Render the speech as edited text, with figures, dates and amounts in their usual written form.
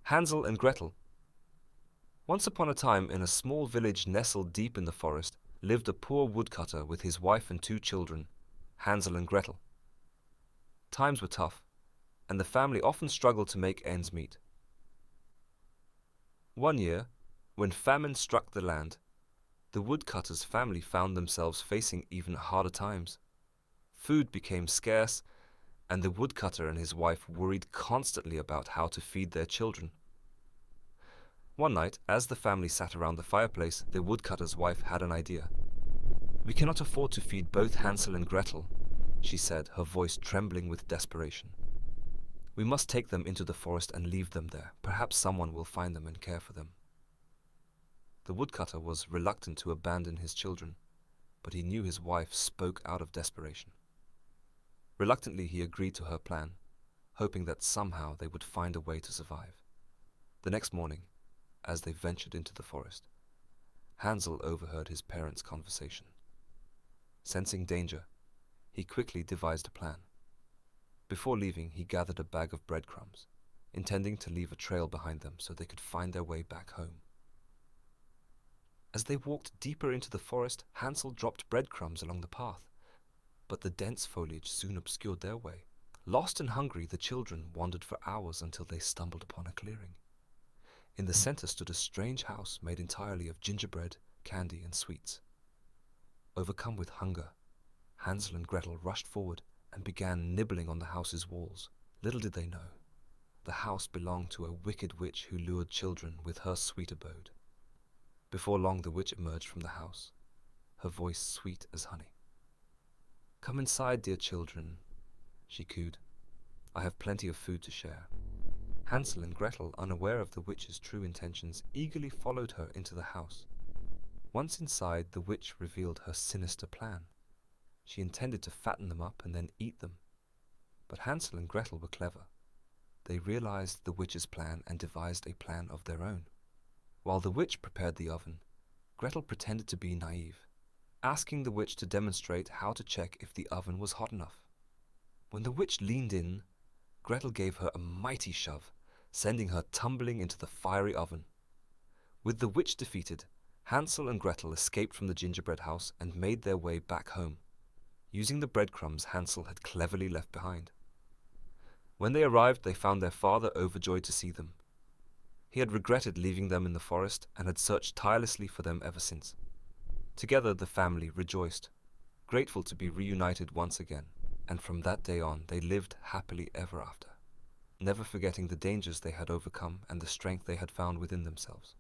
Hansel and Gretel. Once upon a time, in a small village nestled deep in the forest, lived a poor woodcutter with his wife and two children, Hansel and Gretel. Times were tough, and the family often struggled to make ends meet. One year, when famine struck the land, the woodcutter's family found themselves facing even harder times. Food became scarce, and the woodcutter and his wife worried constantly about how to feed their children. One night, as the family sat around the fireplace, the woodcutter's wife had an idea. "We cannot afford to feed both Hansel and Gretel," she said, her voice trembling with desperation. "We must take them into the forest and leave them there. Perhaps someone will find them and care for them." The woodcutter was reluctant to abandon his children, but he knew his wife spoke out of desperation. Reluctantly, he agreed to her plan, hoping that somehow they would find a way to survive. The next morning, as they ventured into the forest, Hansel overheard his parents' conversation. Sensing danger, he quickly devised a plan. Before leaving, he gathered a bag of breadcrumbs, intending to leave a trail behind them so they could find their way back home. As they walked deeper into the forest, Hansel dropped breadcrumbs along the path, but the dense foliage soon obscured their way. Lost and hungry, the children wandered for hours until they stumbled upon a clearing. In the center stood a strange house made entirely of gingerbread, candy, and sweets. Overcome with hunger, Hansel and Gretel rushed forward and began nibbling on the house's walls. Little did they know, the house belonged to a wicked witch who lured children with her sweet abode. Before long, the witch emerged from the house, her voice sweet as honey. "Come inside, dear children," she cooed. "I have plenty of food to share." Hansel and Gretel, unaware of the witch's true intentions, eagerly followed her into the house. Once inside, the witch revealed her sinister plan. She intended to fatten them up and then eat them. But Hansel and Gretel were clever. They realized the witch's plan and devised a plan of their own. While the witch prepared the oven, Gretel pretended to be naive, asking the witch to demonstrate how to check if the oven was hot enough. When the witch leaned in, Gretel gave her a mighty shove, sending her tumbling into the fiery oven. With the witch defeated, Hansel and Gretel escaped from the gingerbread house and made their way back home, using the breadcrumbs Hansel had cleverly left behind. When they arrived, they found their father overjoyed to see them. He had regretted leaving them in the forest and had searched tirelessly for them ever since. Together the family rejoiced, grateful to be reunited once again, and from that day on they lived happily ever after, never forgetting the dangers they had overcome and the strength they had found within themselves.